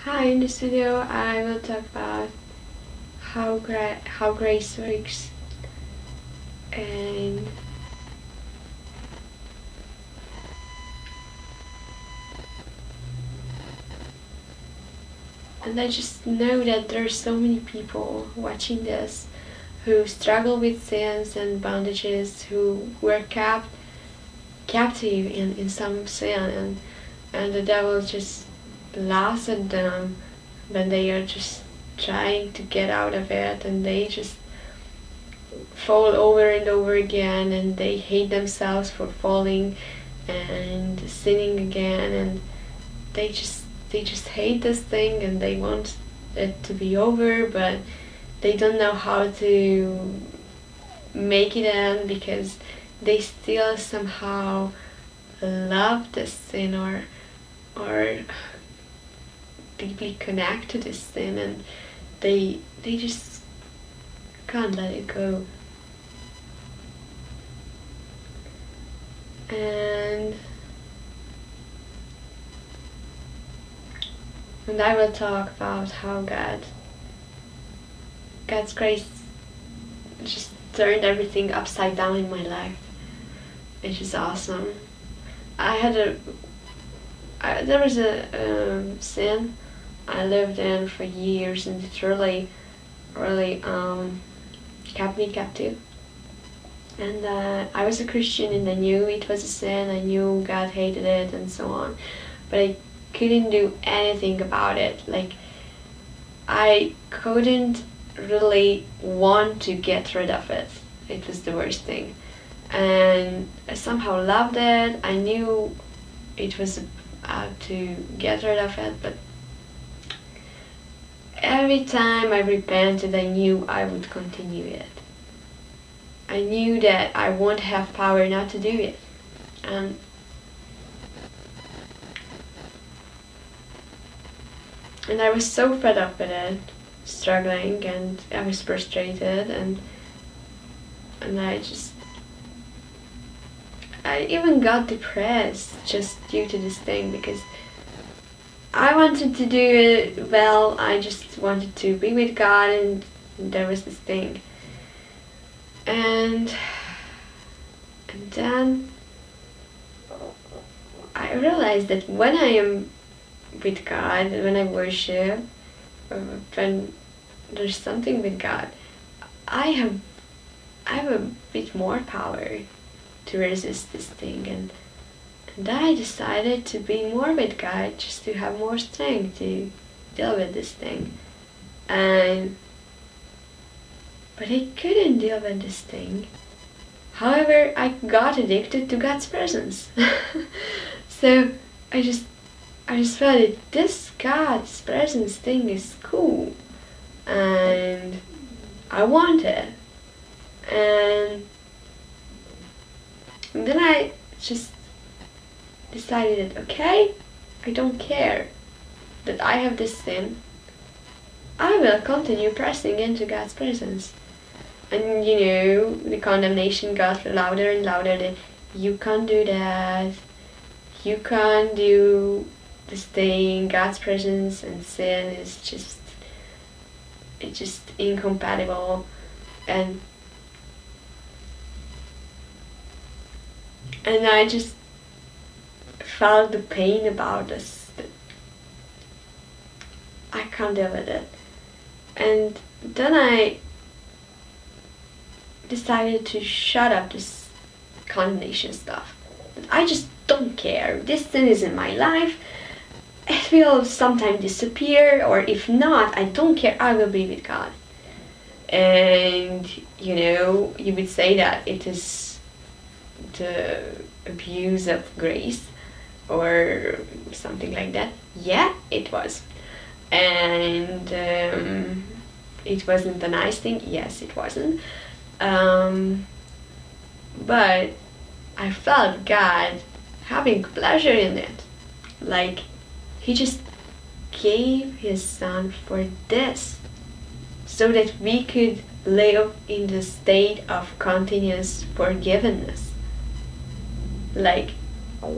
Hi, in this video I will talk about how grace works, and I just know that there's so many people watching this who struggle with sins and bondages, who were captive in some sin, and the devil just laughs at them when they are just trying to get out of it, and they just fall over and over again, and they hate themselves for falling and sinning again, and they just hate this thing, and they want it to be over, but they don't know how to make it end because they still somehow love this sin or deeply connect to this sin, and they just can't let it go. And I will talk about how God's grace just turned everything upside down in my life. It's just awesome. There was a sin I lived in for years, and it really kept me captive. And I was a Christian, and I knew it was a sin, I knew God hated it and so on, but I couldn't do anything about it. Like, I couldn't really want to get rid of it. It was the worst thing. And I somehow loved it. I knew it was to get rid of it, but every time I repented, I knew I would continue it. I knew that I won't have power not to do it. And I was so fed up with it, struggling, and I was frustrated, and I even got depressed just due to this thing, because I wanted to do it well. I just wanted to be with God, and there was this thing. And then I realized that when I am with God, when I worship, when there's something with God, I have a bit more power to resist this thing, and I decided to be more with God, just to have more strength to deal with this thing. But I couldn't deal with this thing. However, I got addicted to God's presence. So I just felt that this God's presence thing is cool, and I want it. And then I just decided that, okay, I don't care that I have this sin. I will continue pressing into God's presence. And the condemnation got louder and louder, that you can't do that, you can't do this thing, God's presence and sin is just incompatible. And I just felt the pain about this. I can't deal with it. And then I decided to shut up this condemnation stuff. I just don't care. This sin is in my life. It will sometime disappear, or if not, I don't care. I will be with God. And you would say that it is the abuse of grace or something like that. Yeah, it was. And it wasn't a nice thing. Yes, it wasn't. But I felt God having pleasure in it. Like, He just gave His Son for this, so that we could live in the state of continuous forgiveness. Like,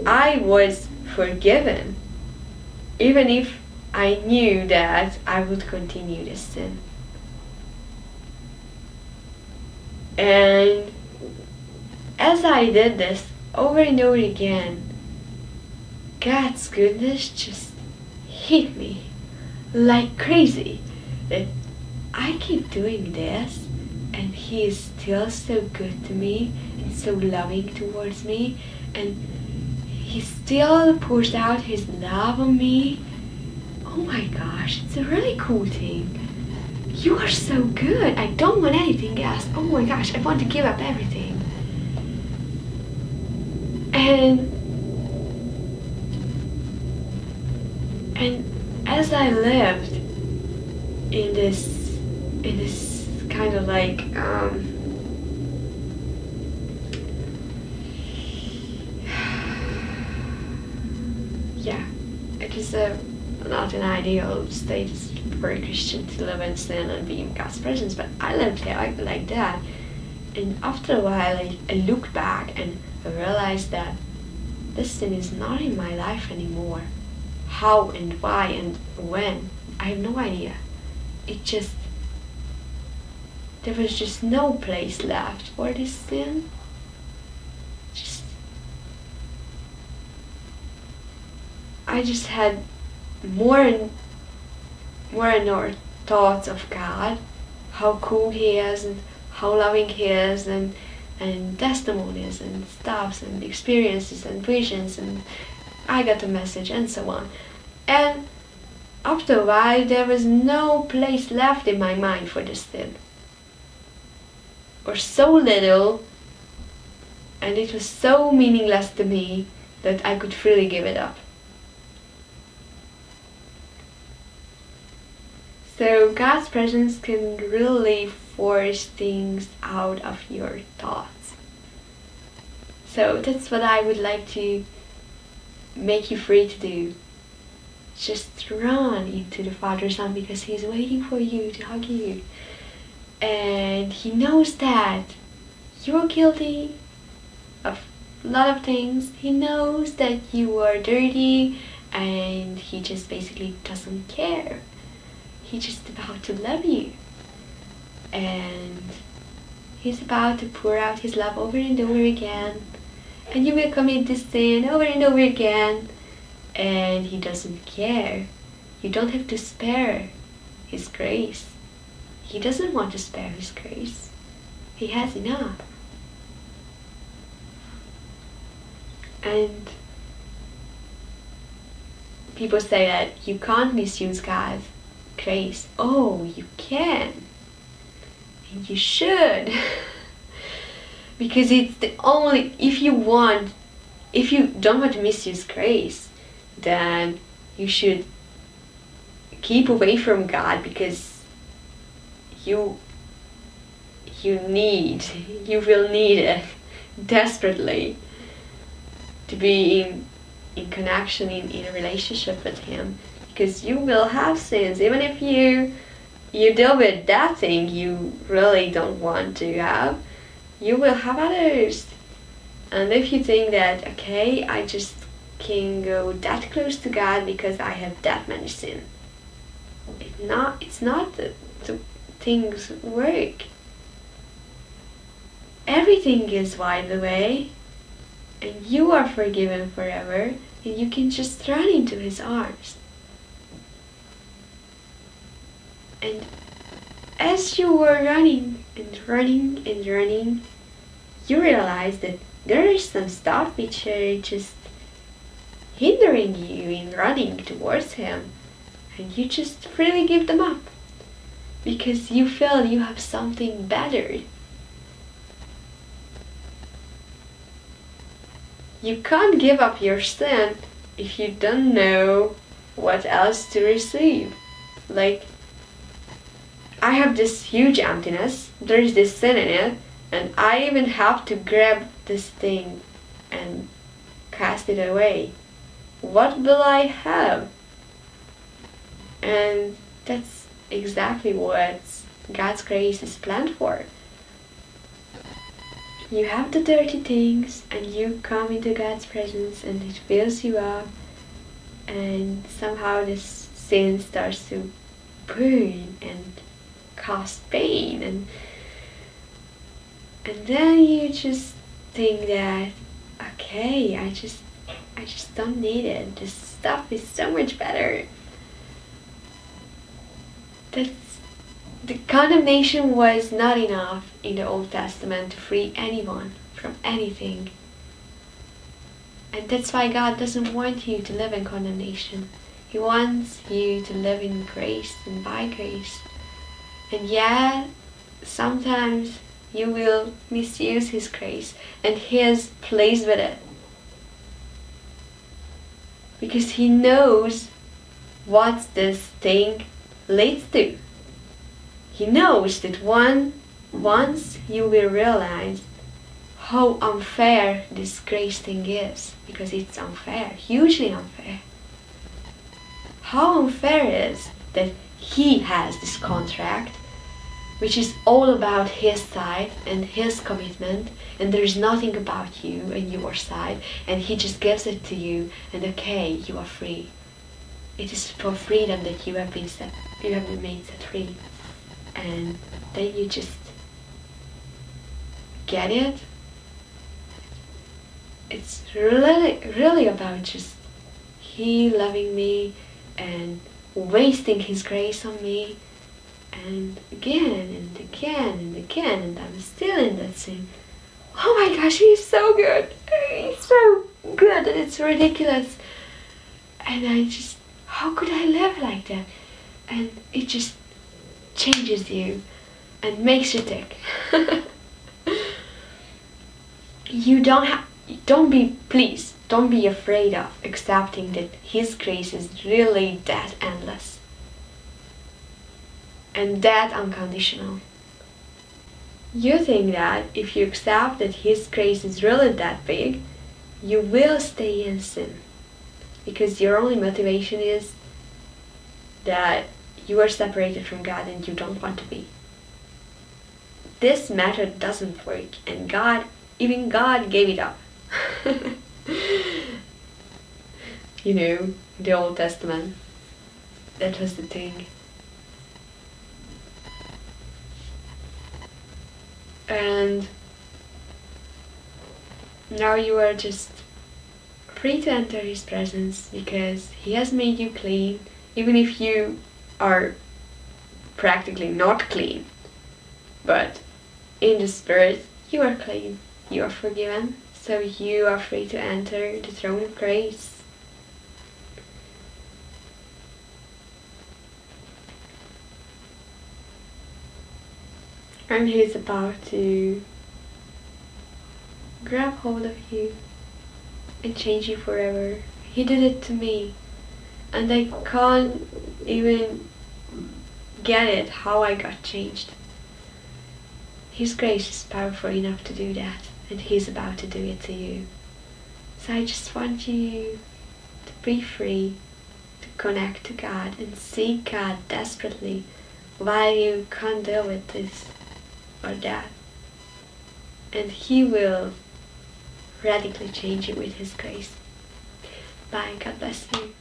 I was forgiven, even if I knew that I would continue this sin. And as I did this over and over again, God's goodness just hit me like crazy. That I keep doing this and He is still so good to me and so loving towards me, and He still pours out His love on me. Oh my gosh, it's a really cool thing. You are so good. I don't want anything else. Oh my gosh, I want to give up everything. And as I lived in this kind of like yeah, it is not an ideal state for a Christian to live in sin and be in God's presence, but I lived like that. And after a while I looked back and I realized that this sin is not in my life anymore. How and why and when, I have no idea. There was just no place left for this sin. I just had more and more thoughts of God, how cool He is and how loving He is, and testimonies and stuffs and experiences and visions, and I got the message and so on. And after a while there was no place left in my mind for this sin, or so little, and it was so meaningless to me that I could freely give it up. So God's presence can really force things out of your thoughts. So that's what I would like to make you free to do. Just run into the Father's arms, because He's waiting for you to hug you. And He knows that you're guilty of a lot of things. He knows that you are dirty, and He just basically doesn't care. He's just about to love you, and He's about to pour out His love over and over again, and you will commit this sin over and over again, and He doesn't care. You don't have to spare His grace. He doesn't want to spare His grace. He has enough. And people say that you can't misuse God's grace. Oh, you can, and you should. Because it's the only, if you don't want to misuse grace, then you should keep away from God, because you will need it desperately to be in connection, in a relationship with Him. Because you will have sins, even if you deal with that thing you really don't want to have, you will have others. And if you think that, okay, I just can go that close to God because I have that many sins, it's not the things work. Everything is wiped away, and you are forgiven forever, and you can just run into His arms. And as you were running and running and running, you realize that there is some stuff which are just hindering you in running towards Him, and you just freely give them up because you feel you have something better. You can't give up your sin if you don't know what else to receive. Like, I have this huge emptiness, there is this sin in it, and I even have to grab this thing and cast it away. What will I have? And that's exactly what God's grace is planned for. You have the dirty things, and you come into God's presence, and it fills you up, and somehow this sin starts to burn and cause pain, and then you just think that, okay, I just don't need it. This stuff is so much better. The condemnation was not enough in the Old Testament to free anyone from anything. And that's why God doesn't want you to live in condemnation. He wants you to live in grace and by grace. And yeah, sometimes you will misuse His grace and His place with it. Because He knows what this thing leads to. He knows that once you will realize how unfair this grace thing is, because it's unfair, hugely unfair. How unfair it is that He has this contract, which is all about His side and His commitment, and there's nothing about you and your side, and He just gives it to you, and okay, you are free. It is for freedom that you have been made set free. And then you just get it. It's really about just He loving me and wasting His grace on me, and again and again and again, and I'm still in that sin. Oh my gosh, He's so good. He's so good that it's ridiculous. And I just, how could I live like that? And it just changes you and makes you tick. Please don't be afraid of accepting that His grace is really that endless and that unconditional. You think that if you accept that His grace is really that big, you will stay in sin, because your only motivation is that you are separated from God and you don't want to be. This method doesn't work, and even God gave it up. You know, the Old Testament, that was the thing. And now you are just free to enter His presence, because He has made you clean, even if you are practically not clean. But in the Spirit, you are clean, you are forgiven, so you are free to enter the throne of grace. And He's about to grab hold of you and change you forever. He did it to me, and I can't even get it how I got changed. His grace is powerful enough to do that, and He's about to do it to you. So I just want you to be free, to connect to God and seek God desperately while you can't deal with this or that. And He will radically change you with His grace. Bye. God bless you.